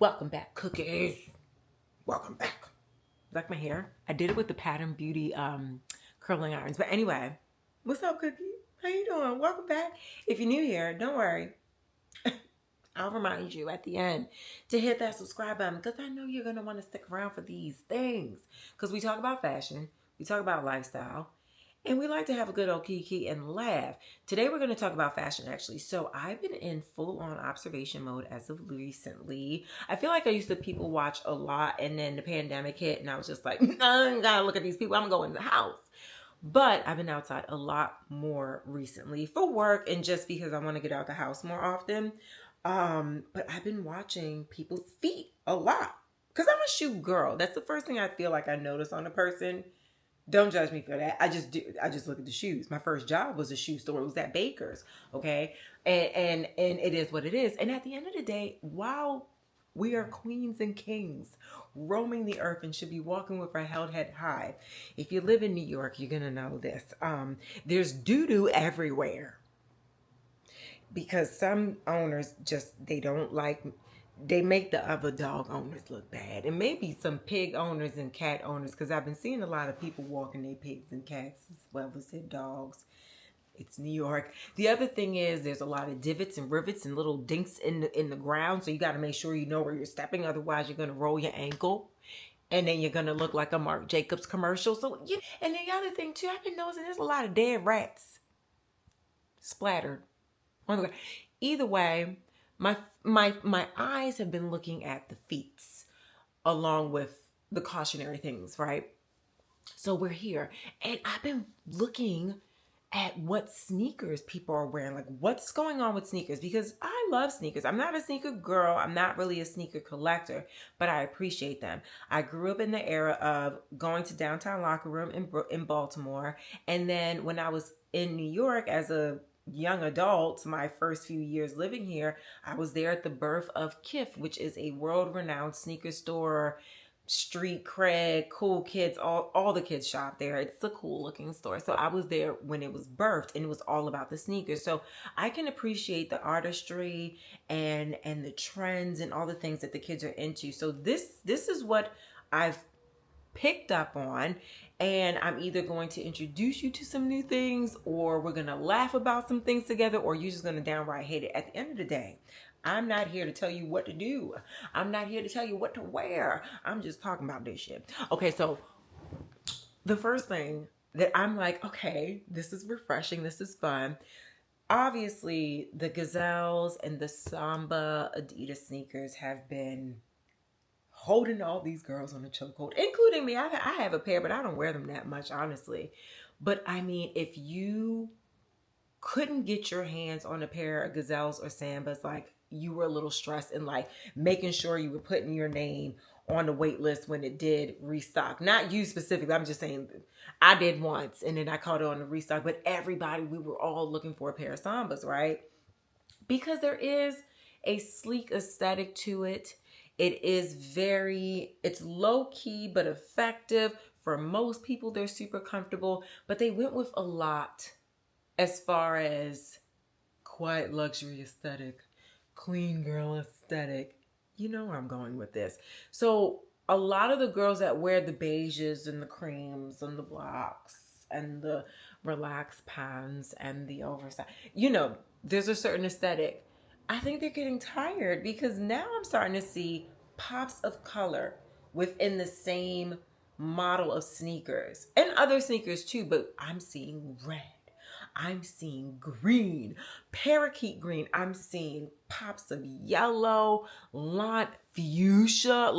Welcome back, cookies. Welcome back. Like my hair? I did it with the Pattern Beauty curling irons. But anyway, what's up, Cookie? How you doing? Welcome back. If you're new here, don't worry. I'll remind you at the end to hit that subscribe button because I know you're going to want to stick around for these things. Because we talk about fashion, we talk about lifestyle, and we like to have a good old kiki and laugh. Today we're going to talk about fashion, actually. So I've been in full-on observation mode as of recently. I feel like I used to people watch a lot, and then the pandemic hit, and I was just like, I gotta look at these people. I'm going to the house. But I've been outside a lot more recently for work and just because I want to get out the house more often. But I've been watching people's feet a lot because I'm a shoe girl. That's the first thing I feel like I notice on a person. Don't judge me for that. I just do. I just look at the shoes. My first job was a shoe store. It was at Baker's. Okay. And it is what it is. And at the end of the day, while we are queens and kings roaming the earth and should be walking with our held head high. If you live in New York, you're going to know this. There's doo-doo everywhere. Because some owners they don't like, they make the other dog owners look bad. And maybe some pig owners and cat owners, because I've been seeing a lot of people walking their pigs and cats as well as their dogs. It's New York. The other thing is there's a lot of divots and rivets and little dinks in the ground. So you got to make sure you know where you're stepping. Otherwise, you're going to roll your ankle. And then you're going to look like a Marc Jacobs commercial. So, and the other thing, too, I've been noticing there's a lot of dead rats splattered on the ground. Either way, my eyes have been looking at the feet along with the cautionary things, right? So we're here. And I've been looking at what sneakers people are wearing, like what's going on with sneakers, because I love sneakers. I'm not a sneaker girl. I'm not really a sneaker collector, but I appreciate them. I grew up in the era of going to Downtown Locker Room in Baltimore. And then when I was in New York as a young adult, my first few years living here, I was there at the birth of Kith, which is a world-renowned sneaker store, street cred, cool kids, all the kids shop there. It's a cool looking store. So I was there when it was birthed and it was all about the sneakers. So I can appreciate the artistry and the trends and all the things that the kids are into. So this is what I've picked up on, and I'm either going to introduce you to some new things, or we're going to laugh about some things together, or you're just going to downright hate it. At the end of the day, I'm not here to tell you what to do. I'm not here to tell you what to wear. I'm just talking about this shit. Okay, so the first thing that I'm like, okay, this is refreshing. This is fun. Obviously, the Gazelles and the Samba Adidas sneakers have been holding all these girls on a chokehold, including me. I have a pair, but I don't wear them that much, honestly. But I mean, if you couldn't get your hands on a pair of Gazelles or Sambas, like you were a little stressed and like making sure you were putting your name on the wait list when it did restock. Not you specifically. I'm just saying I did once and then I caught it on the restock, but everybody, we were all looking for a pair of Sambas, right? Because there is a sleek aesthetic to it. It is it's low key, but effective. For most people, they're super comfortable, but they went with a lot as far as quiet luxury aesthetic, clean girl aesthetic. You know where I'm going with this. So a lot of the girls that wear the beiges and the creams and the blacks and the relaxed pants and the oversized, there's a certain aesthetic. I think they're getting tired because now I'm starting to see pops of color within the same model of sneakers and other sneakers too, but I'm seeing red. I'm seeing green, parakeet green. I'm seeing pops of yellow, lime, fuchsia,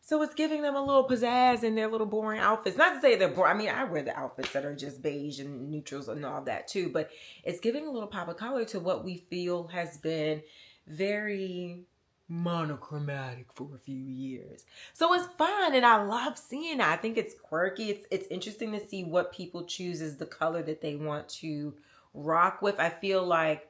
so it's giving them a little pizzazz in their little boring outfits. Not to say they're boring. I mean, I wear the outfits that are just beige and neutrals and all that too, but it's giving a little pop of color to what we feel has been very monochromatic for a few years. So it's fun and I love seeing it. I think it's quirky. It's interesting to see what people choose as the color that they want to rock with. I feel like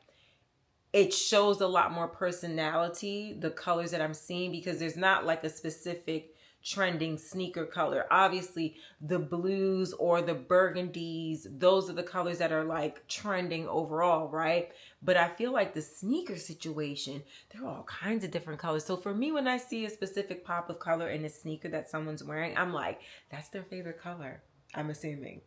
it shows a lot more personality, the colors that I'm seeing, because there's not like a specific trending sneaker color. Obviously, the blues or the burgundies, those are the colors that are like trending overall, right? But I feel like the sneaker situation, there are all kinds of different colors. So for me, when I see a specific pop of color in a sneaker that someone's wearing, I'm like, that's their favorite color, I'm assuming.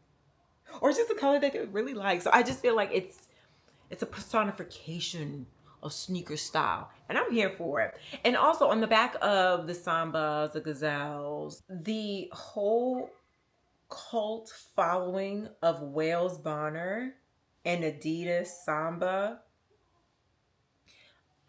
Or just a color that they really like. So I just feel like it's a personification of sneaker style, and I'm here for it. And also on the back of the Sambas, the Gazelles, the whole cult following of Wales Bonner and Adidas Samba,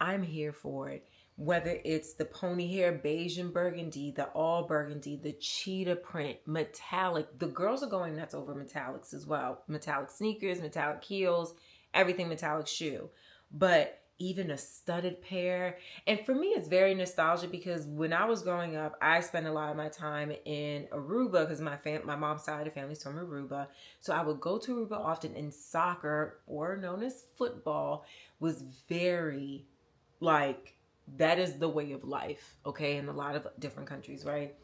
I'm here for it. Whether it's the pony hair, beige and burgundy, the all burgundy, the cheetah print, metallic. The girls are going nuts over metallics as well. Metallic sneakers, metallic heels, everything metallic shoe. But even a studded pair. And for me, it's very nostalgic because when I was growing up, I spent a lot of my time in Aruba because my mom's side of the family's from Aruba. So I would go to Aruba often, and soccer, or known as football, was very like, that is the way of life, okay, in a lot of different countries, right?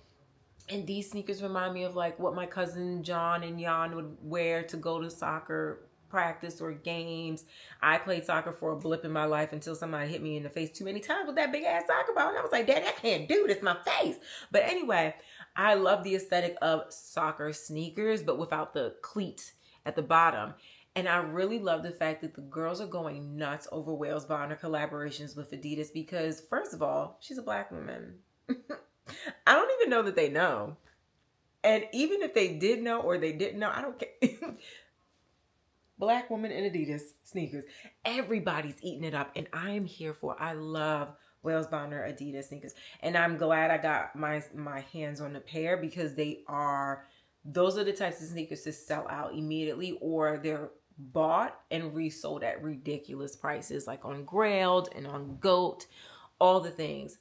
And these sneakers remind me of like what my cousin John and Jan would wear to go to soccer practice or games. I played soccer for a blip in my life until somebody hit me in the face too many times with that big ass soccer ball. And I was like, Daddy, I can't do this, my face. But anyway, I love the aesthetic of soccer sneakers, but without the cleat at the bottom. And I really love the fact that the girls are going nuts over Wales Bonner collaborations with Adidas because, first of all, she's a black woman. I don't even know that they know. And even if they did know or they didn't know, I don't care. Black woman in Adidas sneakers. Everybody's eating it up, and I am here for it. I love Wales Bonner Adidas sneakers. And I'm glad I got my hands on a pair because those are the types of sneakers to sell out immediately, or they're bought and resold at ridiculous prices, like on Grailed and on Goat, all the things.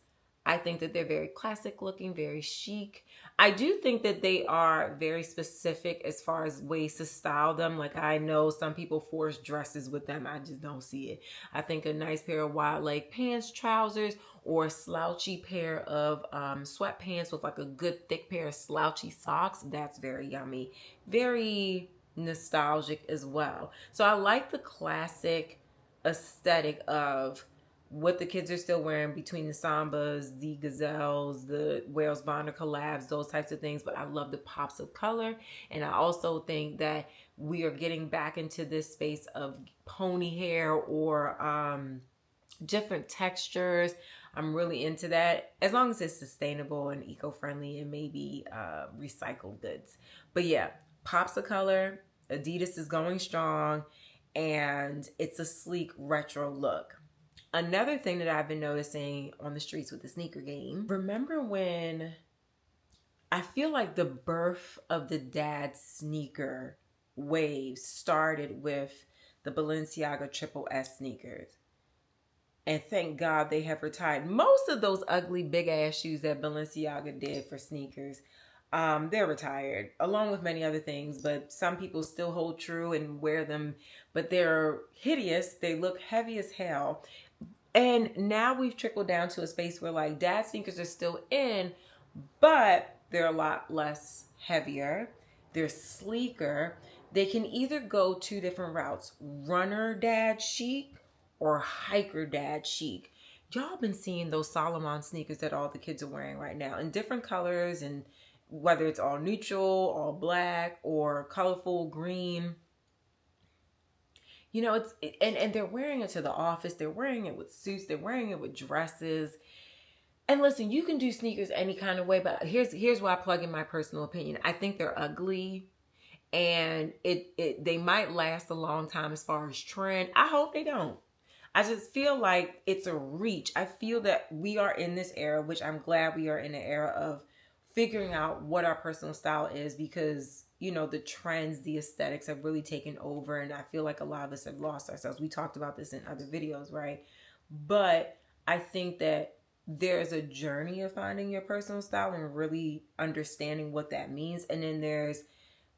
I think that they're very classic looking, very chic. I do think that they are very specific as far as ways to style them. Like, I know some people force dresses with them. I just don't see it. I think a nice pair of wide leg pants, trousers, or a slouchy pair of sweatpants with like a good thick pair of slouchy socks, that's very yummy. Very nostalgic as well. So I like the classic aesthetic of what the kids are still wearing between the Sambas, the Gazelles, the Wales Bonner collabs, those types of things. But I love the pops of color. And I also think that we are getting back into this space of pony hair or different textures. I'm really into that, as long as it's sustainable and eco-friendly and maybe recycled goods. But yeah, pops of color, Adidas is going strong, and it's a sleek retro look. Another thing that I've been noticing on the streets with the sneaker game, remember when I feel like the birth of the dad sneaker wave started with the Balenciaga Triple S sneakers. And thank God they have retired most of those ugly big ass shoes that Balenciaga did for sneakers. They're retired, along with many other things, but some people still hold true and wear them, but they're hideous. They look heavy as hell. And now we've trickled down to a space where like dad sneakers are still in, but they're a lot less heavier. They're sleeker. They can either go two different routes: runner dad chic or hiker dad chic. Y'all been seeing those Solomon sneakers that all the kids are wearing right now in different colors, and whether it's all neutral, all black, or colorful green. You know, and they're wearing it to the office. They're wearing it with suits. They're wearing it with dresses. And listen, you can do sneakers any kind of way, but here's why I plug in my personal opinion. I think they're ugly, and they might last a long time as far as trend. I hope they don't. I just feel like it's a reach. I feel that we are in this era, which I'm glad we are in an era of figuring out what our personal style is, because, you know, the trends, the aesthetics have really taken over, and I feel like a lot of us have lost ourselves. We talked about this in other videos, right? But I think that there's a journey of finding your personal style and really understanding what that means. And then there's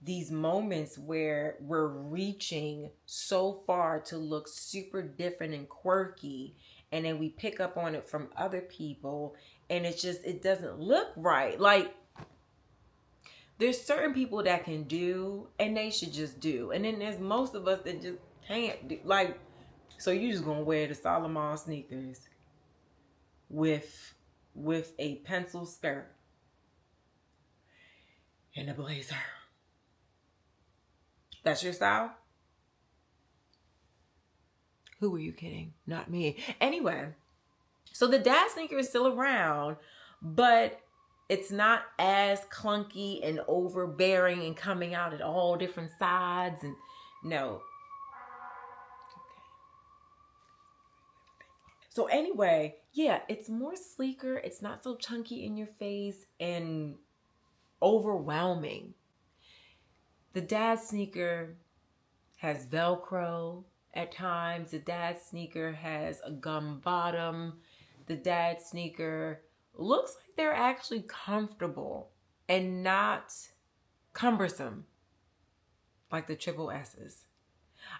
these moments where we're reaching so far to look super different and quirky, and then we pick up on it from other people, and it doesn't look right. Like, There's certain people that can do, and they should just do. And then there's most of us that just can't do. Like, so you just gonna wear the Solomon sneakers with a pencil skirt and a blazer. That's your style? Who were you kidding? Not me. Anyway, so the dad sneaker is still around, but it's not as clunky and overbearing and coming out at all different sides. And no. So anyway, yeah, it's more sleeker. It's not so chunky in your face and overwhelming. The dad sneaker has Velcro at times. The dad sneaker has a gum bottom. The dad sneaker looks like they're actually comfortable and not cumbersome like the triple S's.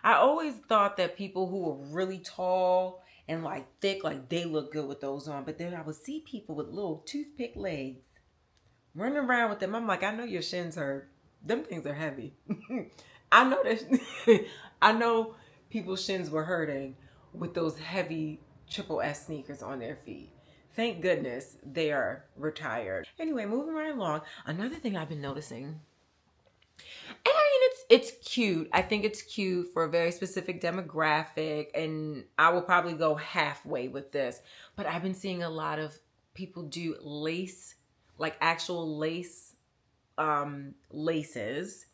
I always thought that people who were really tall and like thick, like they look good with those on. But then I would see people with little toothpick legs running around with them. I'm like, I know your shins hurt. Them things are heavy. I know that. I know people's shins were hurting with those heavy triple S sneakers on their feet. Thank goodness they are retired. Anyway, moving right along. Another thing I've been noticing, and I mean, it's cute. I think it's cute for a very specific demographic, and I will probably go halfway with this. But I've been seeing a lot of people do lace, like actual lace, laces,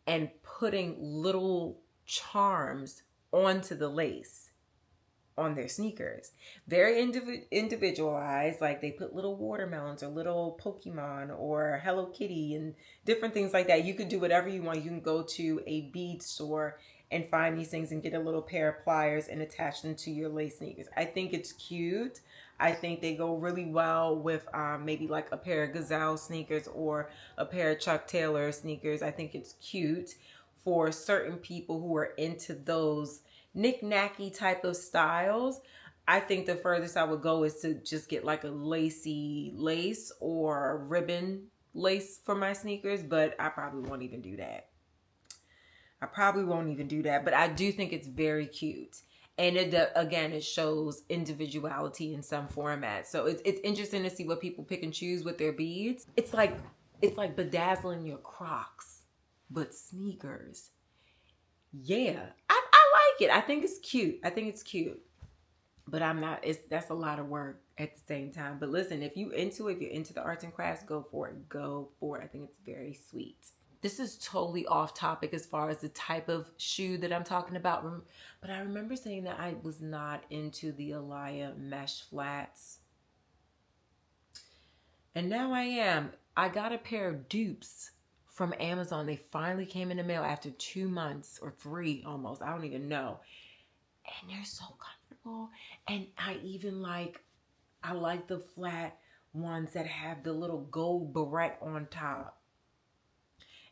and putting little charms onto the lace on their sneakers. Very individualized, like they put little watermelons or little Pokemon or Hello Kitty and different things like that. You could do whatever you want. You can go to a bead store and find these things and get a little pair of pliers and attach them to your lace sneakers. I think it's cute. I think they go really well with maybe like a pair of Gazelle sneakers or a pair of Chuck Taylor sneakers. I think it's cute for certain people who are into those knick-knacky type of styles. I think the furthest I would go is to just get like a lacy lace or ribbon lace for my sneakers, but I probably won't even do that. But I do think it's very cute. And again, it shows individuality in some format. So it's interesting to see what people pick and choose with their beads. It's like bedazzling your Crocs, but sneakers. Yeah, I like it. I think it's cute. But I'm not, that's a lot of work at the same time. But listen, if you're into the arts and crafts, go for it. I think it's very sweet. This is totally off topic as far as the type of shoe that I'm talking about. But I remember saying that I was not into the Alaya mesh flats. And now I am. I got a pair of dupes from Amazon. They finally came in the mail after 2 months or 3 almost. I don't even know. And they're so comfortable. And I like the flat ones that have the little gold barrette on top.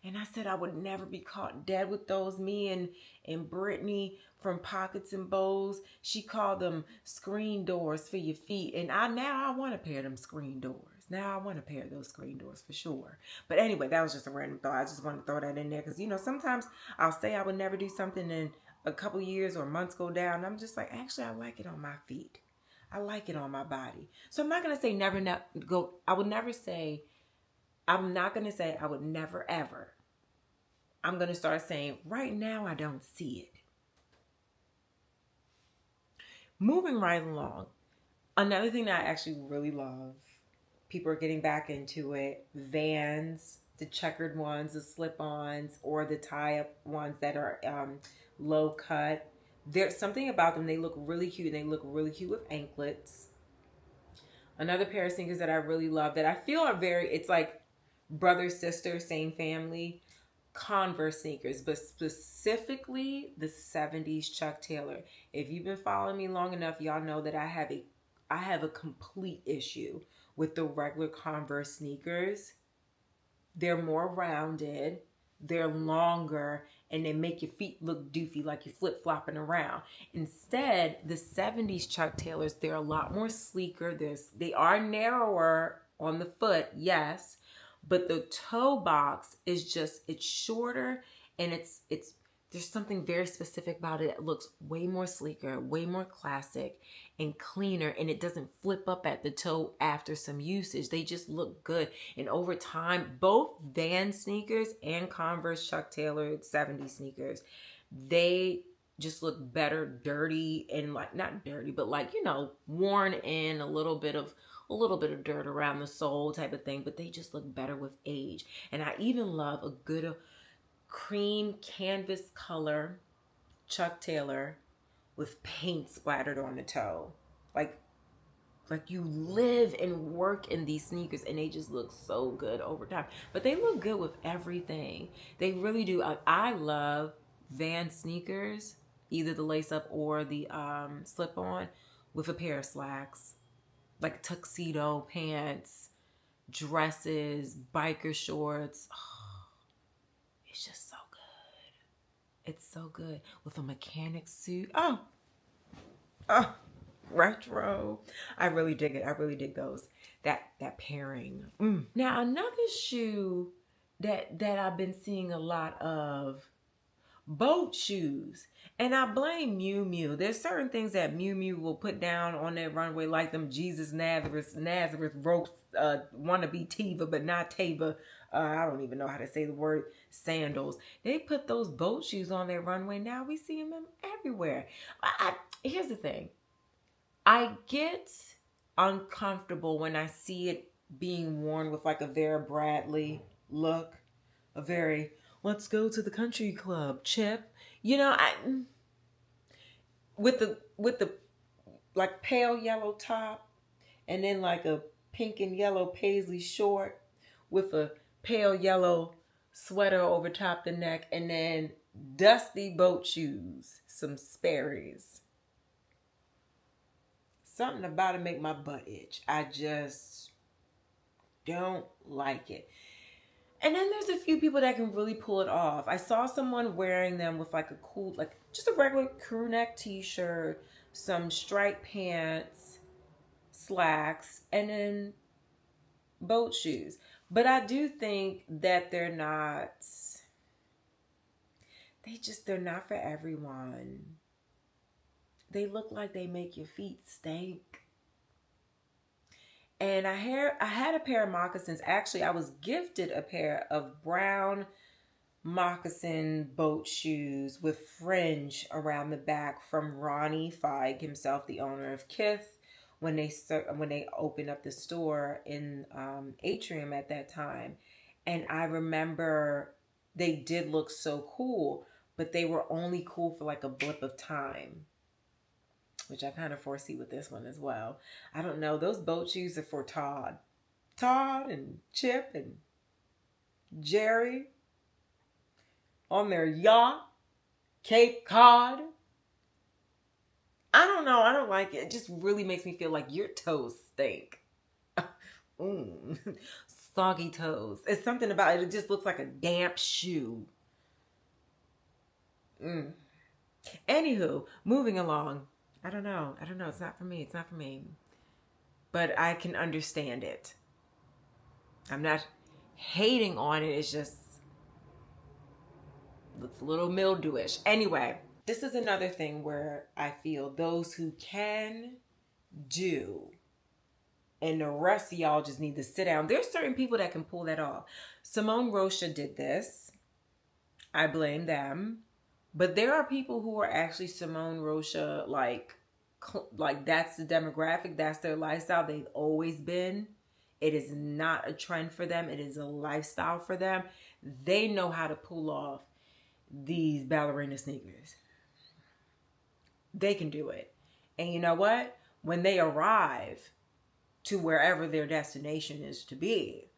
And I said I would never be caught dead with those. Me and Brittany from Pockets and Bows, she called them screen doors for your feet. And now I want a pair of them screen doors. Now I want a pair of those screen doors for sure. But anyway, that was just a random thought. I just wanted to throw that in there because, sometimes I'll say I would never do something and a couple years or months go down. And I'm just like, actually, I like it on my feet. I like it on my body. So I'm not going to say never go. I would never say, I'm not going to say I would never ever. I'm going to start saying right now I don't see it. Moving right along. Another thing that I actually really love, people are getting back into it, Vans, the checkered ones, the slip-ons, or the tie-up ones that are low cut. There's something about them. They look really cute. They look really cute with anklets. Another pair of sneakers that I really love that I feel are it's like brother, sister, same family. Converse sneakers, but specifically the 70s Chuck Taylor. If you've been following me long enough, y'all know that I have a complete issue with the regular Converse sneakers. They're more rounded, they're longer, and they make your feet look doofy, like you're flip-flopping around. Instead, the 70s Chuck Taylors, they're a lot more sleeker. They are narrower on the foot, yes, But the toe box is just, it's shorter, and there's something very specific about it that looks way more sleeker, way more classic and cleaner, and it doesn't flip up at the toe after some usage. They just look good. And over time, both Vans sneakers and Converse Chuck Taylor 70 sneakers, they just look better dirty, and like, not dirty, but like, you know, worn in, a little bit of dirt around the sole type of thing, but they just look better with age. And I even love a good cream canvas color Chuck Taylor with paint splattered on the toe. Like you live and work in these sneakers, and they just look so good over time. But they look good with everything. They really do. I love Vans sneakers, either the lace up or the slip on, with a pair of slacks, like tuxedo pants, dresses, biker shorts. Oh, it's just so good. It's so good. With a mechanic suit. Oh, retro. I really dig it. I really dig those. That pairing. Now, another shoe that I've been seeing a lot of, boat shoes. And I blame Miu Miu. There's certain things that Miu Miu will put down on their runway, like them Jesus Nazareth ropes, wannabe Teva, but not Teva. I don't even know how to say the word, sandals. They put those boat shoes on their runway. Now we see them everywhere. Here's the thing. I get uncomfortable when I see it being worn with like a Vera Bradley look, a very, let's go to the country club, Chip. You know, with the like pale yellow top, and then like a pink and yellow paisley short with a pale yellow sweater over top the neck, and then dusty boat shoes, some Sperry's. Something about it make my butt itch. I just don't like it. And then there's a few people that can really pull it off. I saw someone wearing them with like a cool, like just a regular crew neck t-shirt, some striped pants, slacks, and then boat shoes. But I do think that they're not for everyone. They look like they make your feet stink. And I had a pair of moccasins. Actually, I was gifted a pair of brown moccasin boat shoes with fringe around the back from Ronnie Feig himself, the owner of Kith, when they opened up the store in Atrium at that time. And I remember they did look so cool, but they were only cool for like a blip of time, which I kind of foresee with this one as well. I don't know. Those boat shoes are for Todd and Chip and Jerry on their yacht, Cape Cod. I don't know. I don't like it. It just really makes me feel like your toes stink. Soggy toes. It's something about it. It just looks like a damp shoe. Anywho, moving along. I don't know. It's not for me. But I can understand it. I'm not hating on it. It's just, looks a little mildewish. Anyway, this is another thing where I feel those who can do, and the rest of y'all just need to sit down. There's certain people that can pull that off. Simone Rocha did this. I blame them. But there are people who are actually Simone Rocha, like that's the demographic, that's their lifestyle. They've always been. It is not a trend for them. It is a lifestyle for them. They know how to pull off these ballerina sneakers. They can do it. And you know what? When they arrive to wherever their destination is to be,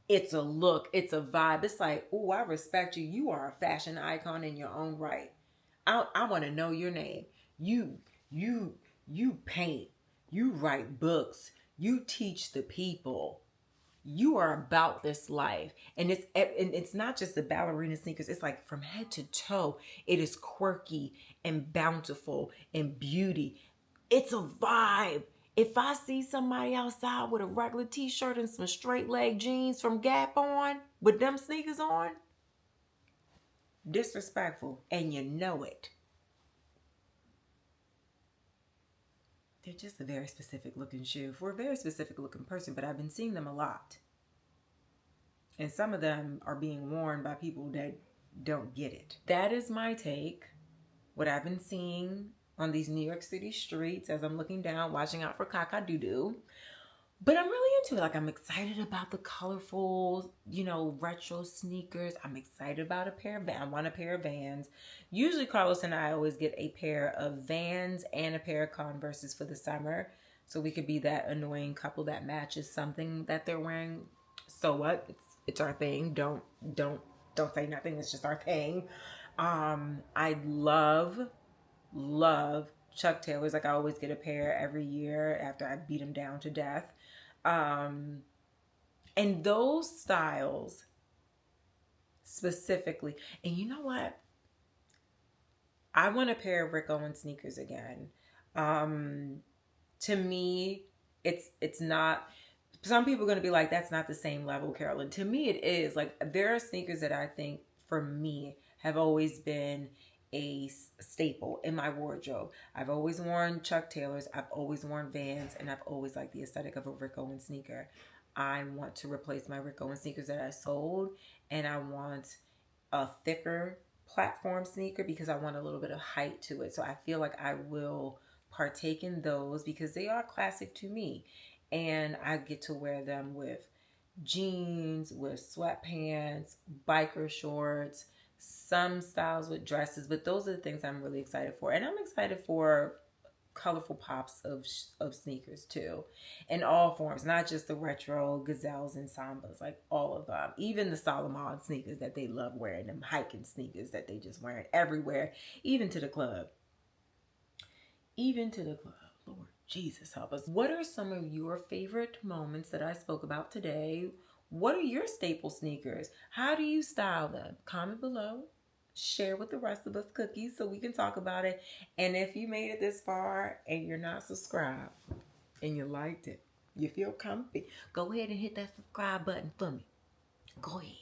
it's a look, it's a vibe. It's like, oh, I respect you. You are a fashion icon in your own right. I want to know your name. You paint. You write books. You teach the people. You are about this life. And it's not just the ballerina sneakers. It's like from head to toe. It is quirky and bountiful and beauty. It's a vibe. If I see somebody outside with a regular t-shirt and some straight leg jeans from Gap on, with them sneakers on, disrespectful, and you know it. They're just a very specific looking shoe for a very specific looking person, but I've been seeing them a lot. And some of them are being worn by people that don't get it. That is my take. What I've been seeing on these New York City streets as I'm looking down, watching out for caca-doo-doo. But I'm really into it. Like, I'm excited about the colorful, retro sneakers. I'm excited about I want a pair of Vans. Usually Carlos and I always get a pair of Vans and a pair of Converses for the summer. So we could be that annoying couple that matches something that they're wearing. So what? It's our thing. Don't say nothing. It's just our thing. I love Chuck Taylors. Like, I always get a pair every year after I beat them down to death. And those styles specifically, and you know what? I want a pair of Rick Owens sneakers again. To me, it's not, some people are going to be like, that's not the same level, Carolyn. To me, it is. Like, there are sneakers that I think, for me, have always been a staple in my wardrobe. I've always worn Chuck Taylors, I've always worn Vans, and I've always liked the aesthetic of a Rick Owens sneaker. I want to replace my Rick Owens sneakers that I sold, and I want a thicker platform sneaker because I want a little bit of height to it. So I feel like I will partake in those because they are classic to me, and I get to wear them with jeans, with sweatpants, biker shorts, some styles with dresses, but those are the things I'm really excited for. And I'm excited for colorful pops of sneakers too, in all forms, not just the retro gazelles and sambas, like all of them, even the Solomon sneakers that they love wearing, them hiking sneakers that they just wear everywhere, even to the club. Lord Jesus help us. What are some of your favorite moments that I spoke about today? What are your staple sneakers? How do you style them? Comment below. Share with the rest of us, cookies, so we can talk about it. And if you made it this far and you're not subscribed and you liked it, you feel comfy, go ahead and hit that subscribe button for me. Go ahead.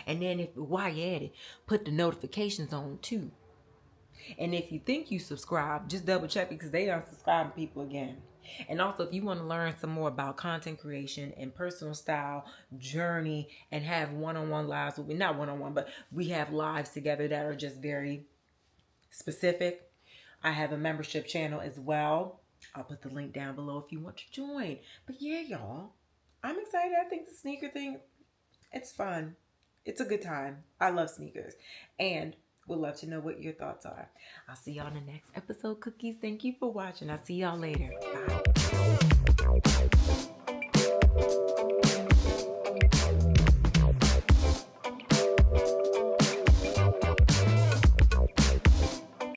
And then while you're at it, put the notifications on too. And if you think you subscribe, just double check because they unsubscribing people again. And also, if you want to learn some more about content creation and personal style journey and have one-on-one lives with me, not one-on-one, but we have lives together that are just very specific. I have a membership channel as well. I'll put the link down below if you want to join. But yeah, y'all, I'm excited. I think the sneaker thing, it's fun. It's a good time. I love sneakers. And would love to know what your thoughts are. I'll see y'all in the next episode, cookies. Thank you for watching. I'll see y'all later. Bye.